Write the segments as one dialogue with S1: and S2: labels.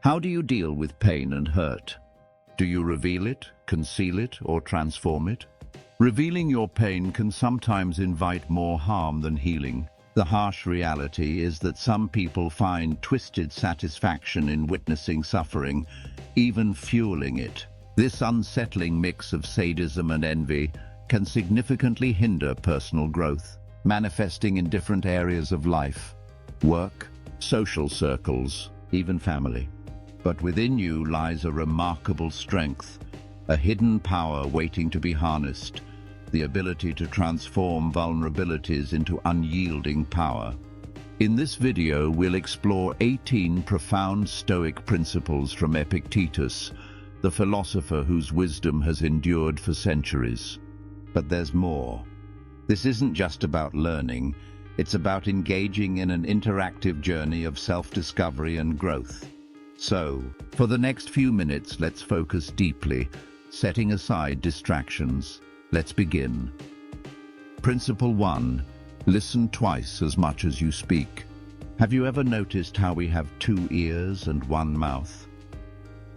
S1: How do you deal with pain and hurt? Do you reveal it, conceal it, or transform it? Revealing your pain can sometimes invite more harm than healing. The harsh reality is that some people find twisted satisfaction in witnessing suffering, even fueling it. This unsettling mix of sadism and envy can significantly hinder personal growth, manifesting in different areas of life: work, social circles, even family. But within you lies a remarkable strength, a hidden power waiting to be harnessed, the ability to transform vulnerabilities into unyielding power. In this video, we'll explore 18 profound Stoic principles from Epictetus, the philosopher whose wisdom has endured for centuries. But there's more. This isn't just about learning, it's about engaging in an interactive journey of self-discovery and growth. So, for the next few minutes, let's focus deeply, setting aside distractions. Let's begin. Principle 1. Listen twice as much as you speak. Have you ever noticed how we have 2 ears and 1 mouth?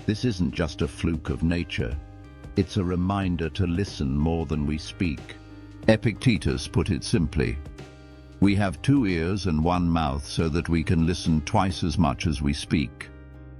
S1: This isn't just a fluke of nature. It's a reminder to listen more than we speak. Epictetus put it simply: we have 2 ears and 1 mouth so that we can listen twice as much as we speak.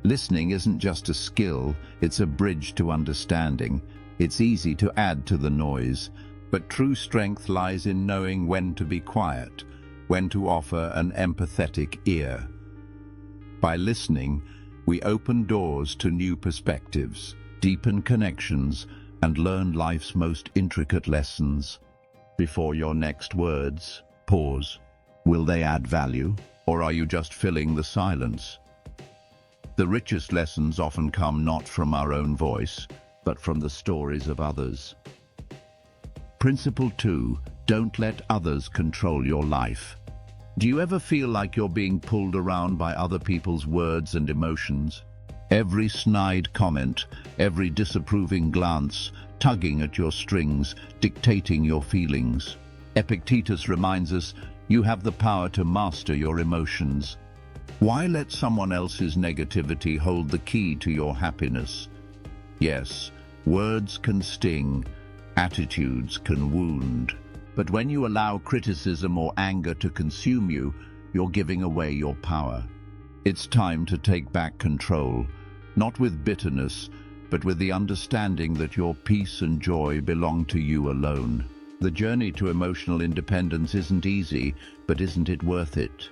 S1: Listening isn't just a skill, it's a bridge to understanding. It's easy to add to the noise, but true strength lies in knowing when to be quiet, when to offer an empathetic ear. By listening, we open doors to new perspectives, deepen connections, and learn life's most intricate lessons. Before your next words, pause. Will they add value, or are you just filling the silence? The richest lessons often come not from our own voice, but from the stories of others. Principle 2. Don't let others control your life. Do you ever feel like you're being pulled around by other people's words and emotions? Every snide comment, every disapproving glance, tugging at your strings, dictating your feelings. Epictetus reminds us, you have the power to master your emotions. Why let someone else's negativity hold the key to your happiness? Yes, words can sting, attitudes can wound. But when you allow criticism or anger to consume you, you're giving away your power. It's time to take back control, not with bitterness, but with the understanding that your peace and joy belong to you alone. The journey to emotional independence isn't easy, but isn't it worth it?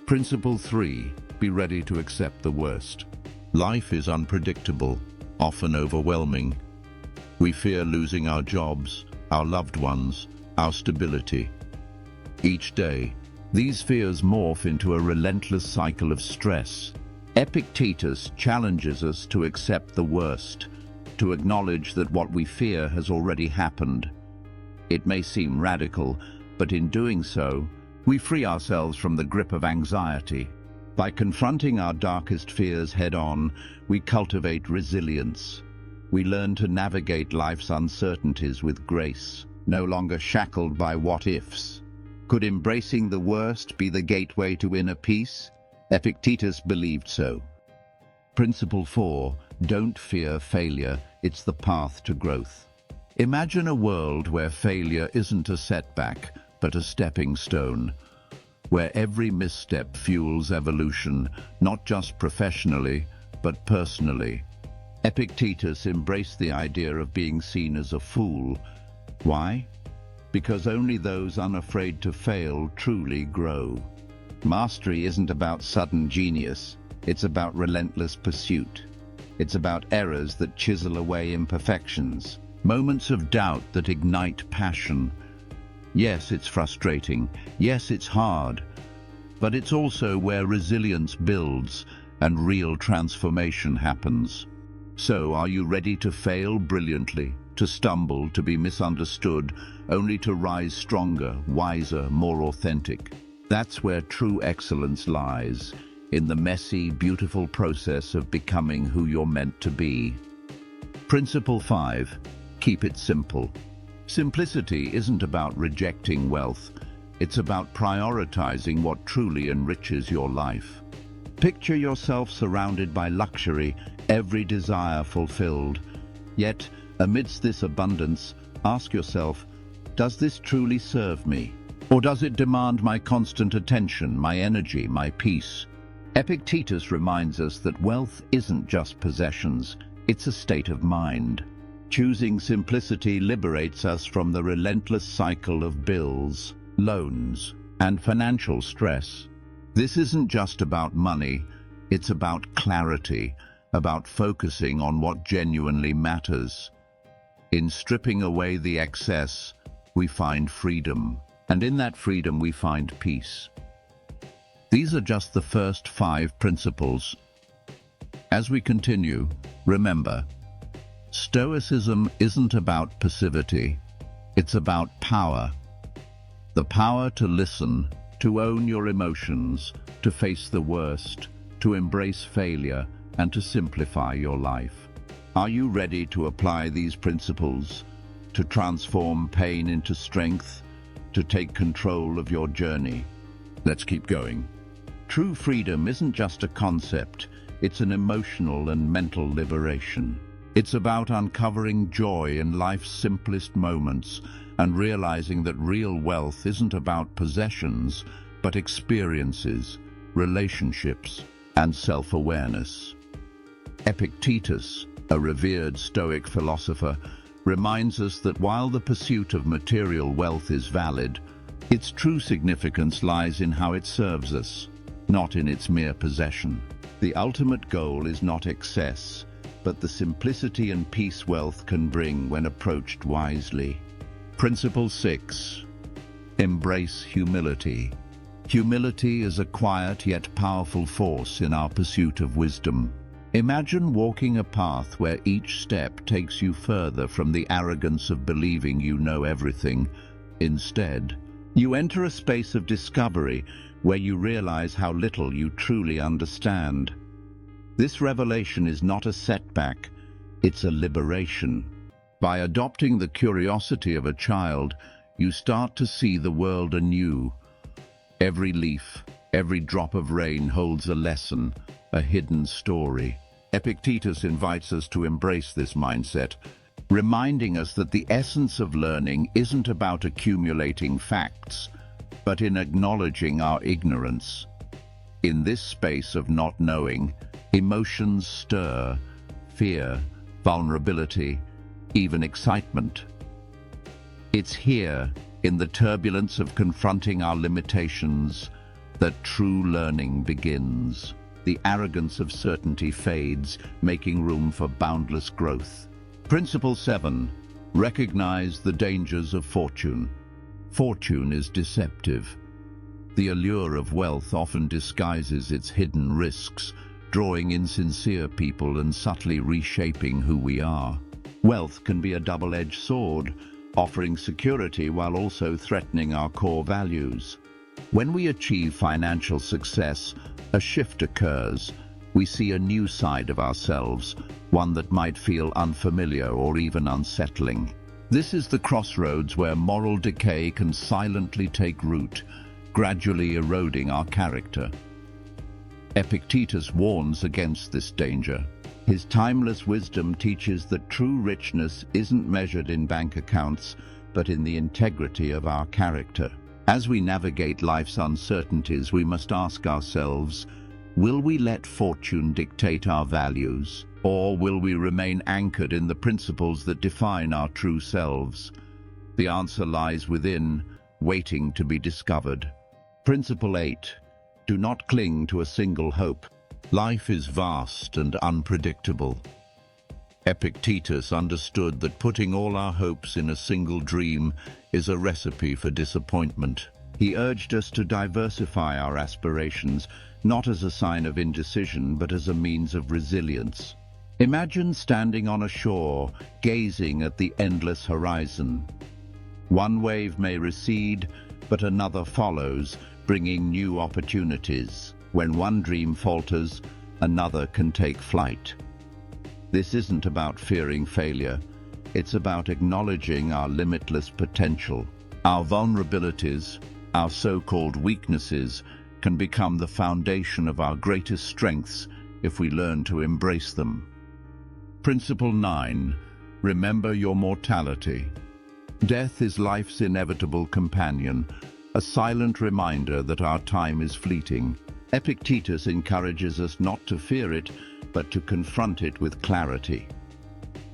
S1: Principle 3. Be ready to accept the worst. Life is unpredictable, often overwhelming. We fear losing our jobs, our loved ones, our stability. Each day, these fears morph into a relentless cycle of stress. Epictetus challenges us to accept the worst, to acknowledge that what we fear has already happened. It may seem radical, but in doing so, we free ourselves from the grip of anxiety. By confronting our darkest fears head-on, we cultivate resilience. We learn to navigate life's uncertainties with grace, no longer shackled by what-ifs. Could embracing the worst be the gateway to inner peace? Epictetus believed so. Principle 4. Don't fear failure. It's the path to growth. Imagine a world where failure isn't a setback, but a stepping stone, where every misstep fuels evolution, not just professionally, but personally. Epictetus embraced the idea of being seen as a fool. Why? Because only those unafraid to fail truly grow. Mastery isn't about sudden genius, it's about relentless pursuit. It's about errors that chisel away imperfections, moments of doubt that ignite passion. Yes, it's frustrating. Yes, it's hard. But it's also where resilience builds and real transformation happens. So, are you ready to fail brilliantly, to stumble, to be misunderstood, only to rise stronger, wiser, more authentic? That's where true excellence lies, in the messy, beautiful process of becoming who you're meant to be. Principle 5. Keep it simple. Simplicity isn't about rejecting wealth. It's about prioritizing what truly enriches your life. Picture yourself surrounded by luxury, every desire fulfilled. Yet, amidst this abundance, ask yourself, does this truly serve me? Or does it demand my constant attention, my energy, my peace? Epictetus reminds us that wealth isn't just possessions, it's a state of mind. Choosing simplicity liberates us from the relentless cycle of bills, loans, and financial stress. This isn't just about money, it's about clarity, about focusing on what genuinely matters. In stripping away the excess, we find freedom, and in that freedom we find peace. These are just the first 5 principles. As we continue, remember, Stoicism isn't about passivity, it's about power. The power to listen, to own your emotions, to face the worst, to embrace failure, and to simplify your life. Are you ready to apply these principles, to transform pain into strength, to take control of your journey? Let's keep going. True freedom isn't just a concept, it's an emotional and mental liberation. It's about uncovering joy in life's simplest moments and realizing that real wealth isn't about possessions, but experiences, relationships, and self-awareness. Epictetus, a revered Stoic philosopher, reminds us that while the pursuit of material wealth is valid, its true significance lies in how it serves us, not in its mere possession. The ultimate goal is not excess, but the simplicity and peace wealth can bring when approached wisely. Principle 6. Embrace humility. Humility is a quiet yet powerful force in our pursuit of wisdom. Imagine walking a path where each step takes you further from the arrogance of believing you know everything. Instead, you enter a space of discovery where you realize how little you truly understand. This revelation is not a setback, it's a liberation. By adopting the curiosity of a child, you start to see the world anew. Every leaf, every drop of rain holds a lesson, a hidden story. Epictetus invites us to embrace this mindset, reminding us that the essence of learning isn't about accumulating facts, but in acknowledging our ignorance. In this space of not knowing, emotions stir, fear, vulnerability, even excitement. It's here, in the turbulence of confronting our limitations, that true learning begins. The arrogance of certainty fades, making room for boundless growth. Principle 7. Recognize the dangers of fortune. Fortune is deceptive. The allure of wealth often disguises its hidden risks, drawing insincere people and subtly reshaping who we are. Wealth can be a double-edged sword, offering security while also threatening our core values. When we achieve financial success, a shift occurs. We see a new side of ourselves, one that might feel unfamiliar or even unsettling. This is the crossroads where moral decay can silently take root, gradually eroding our character. Epictetus warns against this danger. His timeless wisdom teaches that true richness isn't measured in bank accounts, but in the integrity of our character. As we navigate life's uncertainties, we must ask ourselves, will we let fortune dictate our values, or will we remain anchored in the principles that define our true selves? The answer lies within, waiting to be discovered. Principle 8. Do not cling to a single hope. Life is vast and unpredictable. Epictetus understood that putting all our hopes in a single dream is a recipe for disappointment. He urged us to diversify our aspirations, not as a sign of indecision, but as a means of resilience. Imagine standing on a shore, gazing at the endless horizon. One wave may recede, but another follows, bringing new opportunities. When one dream falters, another can take flight. This isn't about fearing failure. It's about acknowledging our limitless potential. Our vulnerabilities, our so-called weaknesses, can become the foundation of our greatest strengths if we learn to embrace them. Principle 9. Remember your mortality. Death is life's inevitable companion, a silent reminder that our time is fleeting. Epictetus encourages us not to fear it, but to confront it with clarity.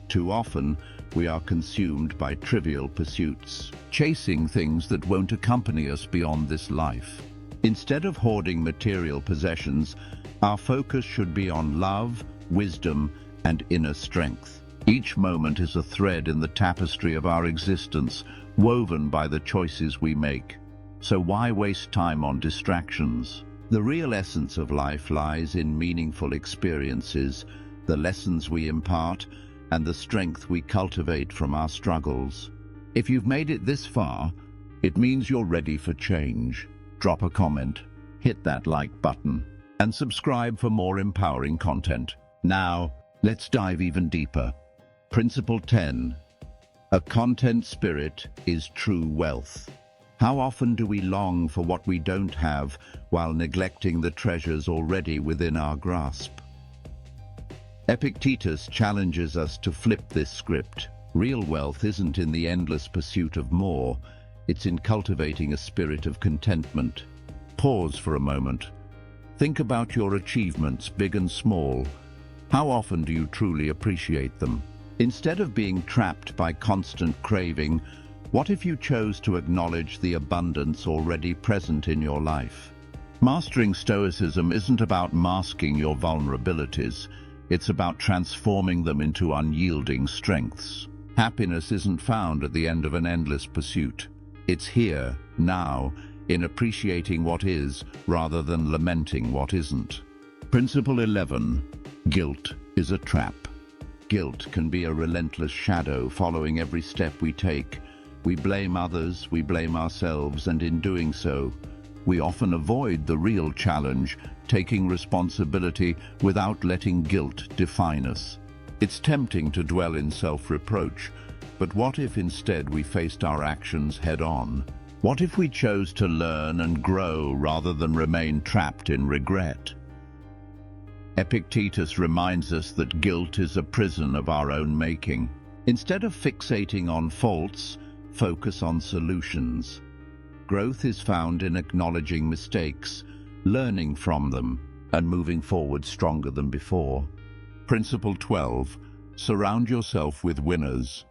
S1: Too often, we are consumed by trivial pursuits, chasing things that won't accompany us beyond this life. Instead of hoarding material possessions, our focus should be on love, wisdom, and inner strength. Each moment is a thread in the tapestry of our existence, woven by the choices we make. So why waste time on distractions? The real essence of life lies in meaningful experiences, the lessons we impart, and the strength we cultivate from our struggles. If you've made it this far, it means you're ready for change. Drop a comment, hit that like button, and subscribe for more empowering content. Now, let's dive even deeper. Principle 10. A content spirit is true wealth. How often do we long for what we don't have while neglecting the treasures already within our grasp? Epictetus challenges us to flip this script. Real wealth isn't in the endless pursuit of more, it's in cultivating a spirit of contentment. Pause for a moment. Think about your achievements, big and small. How often do you truly appreciate them? Instead of being trapped by constant craving, what if you chose to acknowledge the abundance already present in your life? Mastering Stoicism isn't about masking your vulnerabilities. It's about transforming them into unyielding strengths. Happiness isn't found at the end of an endless pursuit. It's here, now, in appreciating what is rather than lamenting what isn't. Principle 11. Guilt is a trap. Guilt can be a relentless shadow following every step we take. We blame others, we blame ourselves, and in doing so, we often avoid the real challenge, taking responsibility without letting guilt define us. It's tempting to dwell in self-reproach, but what if instead we faced our actions head-on? What if we chose to learn and grow rather than remain trapped in regret? Epictetus reminds us that guilt is a prison of our own making. Instead of fixating on faults, focus on solutions. Growth is found in acknowledging mistakes, learning from them, and moving forward stronger than before. Principle 12. Surround yourself with winners.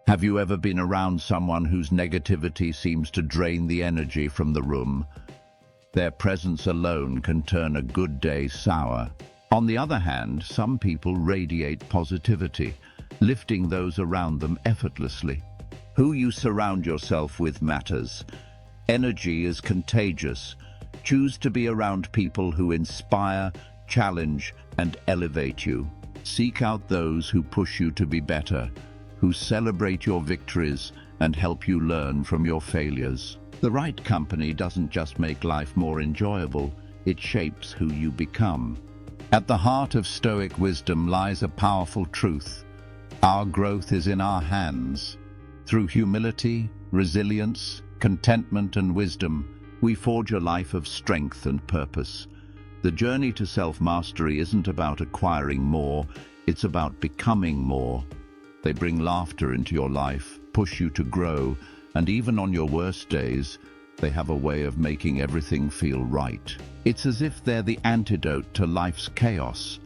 S1: Have you ever been around someone whose negativity seems to drain the energy from the room? Their presence alone can turn a good day sour. On the other hand, some people radiate positivity, lifting those around them effortlessly. Who you surround yourself with matters. Energy is contagious. Choose to be around people who inspire, challenge, and elevate you. Seek out those who push you to be better, who celebrate your victories and help you learn from your failures. The right company doesn't just make life more enjoyable, it shapes who you become. At the heart of Stoic wisdom lies a powerful truth. Our growth is in our hands. Through humility, resilience, contentment, and wisdom, we forge a life of strength and purpose. The journey to self-mastery isn't about acquiring more, it's about becoming more. They bring laughter into your life, push you to grow, and even on your worst days, they have a way of making everything feel right. It's as if they're the antidote to life's chaos.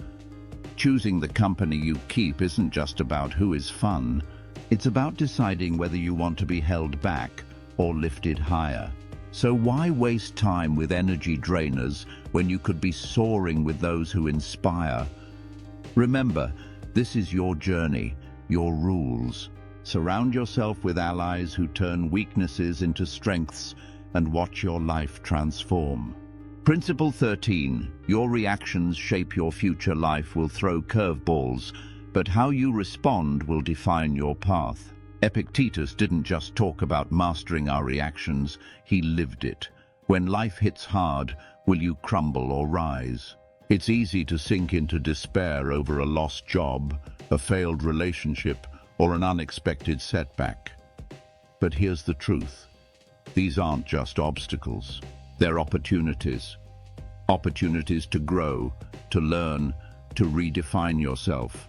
S1: Choosing the company you keep isn't just about who is fun. It's about deciding whether you want to be held back or lifted higher. So why waste time with energy drainers when you could be soaring with those who inspire? Remember, this is your journey, your rules. Surround yourself with allies who turn weaknesses into strengths and watch your life transform. Principle 13. Your reactions shape your future. Life will throw curveballs, but how you respond will define your path. Epictetus didn't just talk about mastering our reactions, he lived it. When life hits hard, will you crumble or rise? It's easy to sink into despair over a lost job, a failed relationship, or an unexpected setback. But here's the truth. These aren't just obstacles. They're opportunities. opportunities to grow, to learn, to redefine yourself.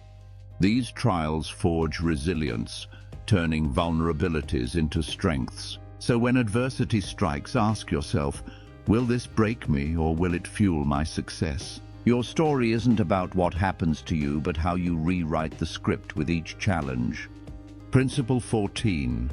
S1: These trials forge resilience, turning vulnerabilities into strengths. So when adversity strikes, ask yourself, will this break me or will it fuel my success? Your story isn't about what happens to you, but how you rewrite the script with each challenge. Principle 14.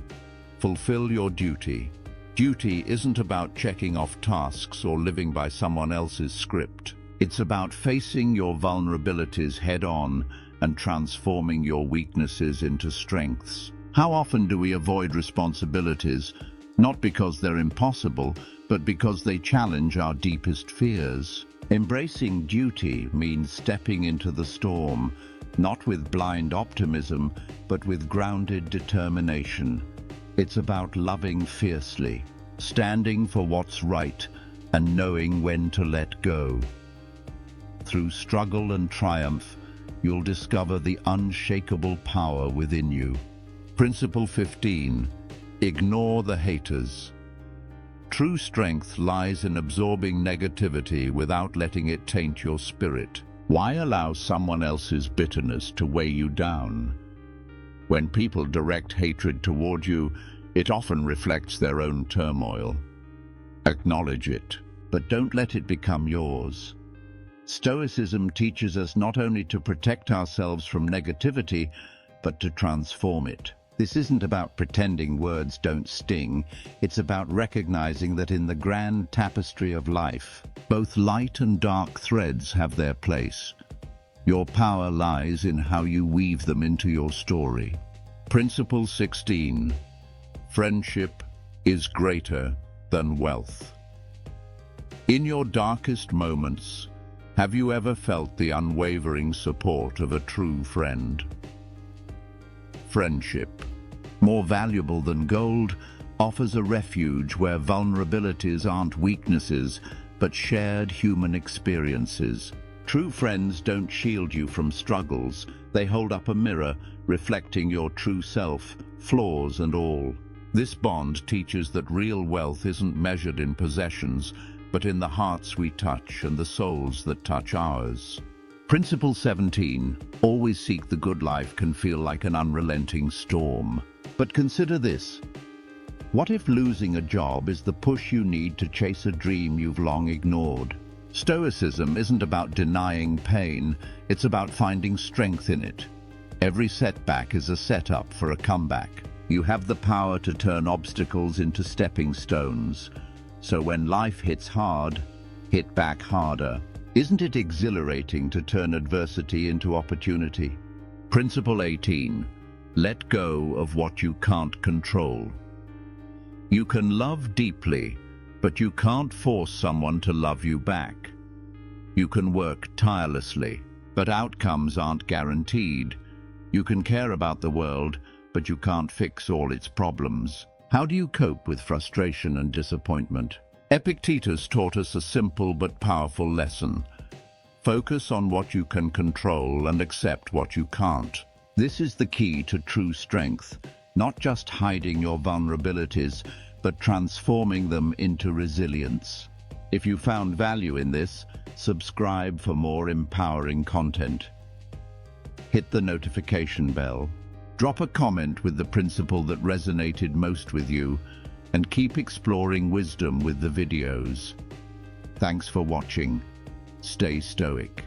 S1: Fulfill your duty. Duty isn't about checking off tasks or living by someone else's script. It's about facing your vulnerabilities head-on and transforming your weaknesses into strengths. How often do we avoid responsibilities, not because they're impossible, but because they challenge our deepest fears? Embracing duty means stepping into the storm, not with blind optimism, but with grounded determination. It's about loving fiercely, standing for what's right, and knowing when to let go. Through struggle and triumph, you'll discover the unshakable power within you. Principle 15. Ignore the haters. True strength lies in absorbing negativity without letting it taint your spirit. Why allow someone else's bitterness to weigh you down? When people direct hatred toward you, it often reflects their own turmoil. Acknowledge it, but don't let it become yours. Stoicism teaches us not only to protect ourselves from negativity, but to transform it. This isn't about pretending words don't sting. It's about recognizing that in the grand tapestry of life, both light and dark threads have their place. Your power lies in how you weave them into your story. Principle 16. Friendship is greater than wealth. In your darkest moments, have you ever felt the unwavering support of a true friend? Friendship, more valuable than gold, offers a refuge where vulnerabilities aren't weaknesses, but shared human experiences. True friends don't shield you from struggles. They hold up a mirror, reflecting your true self, flaws and all. This bond teaches that real wealth isn't measured in possessions, but in the hearts we touch and the souls that touch ours. Principle 17. Always seek the good. Life can feel like an unrelenting storm. But consider this. What if losing a job is the push you need to chase a dream you've long ignored? Stoicism isn't about denying pain, it's about finding strength in it. Every setback is a setup for a comeback. You have the power to turn obstacles into stepping stones. So when life hits hard, hit back harder. Isn't it exhilarating to turn adversity into opportunity? Principle 18. Let go of what you can't control. You can love deeply, but you can't force someone to love you back. You can work tirelessly, but outcomes aren't guaranteed. You can care about the world, but you can't fix all its problems. How do you cope with frustration and disappointment? Epictetus taught us a simple but powerful lesson. Focus on what you can control and accept what you can't. This is the key to true strength, not just hiding your vulnerabilities, but transforming them into resilience. If you found value in this, subscribe for more empowering content. Hit the notification bell. Drop a comment with the principle that resonated most with you, and keep exploring wisdom with the videos. Thanks for watching. Stay stoic.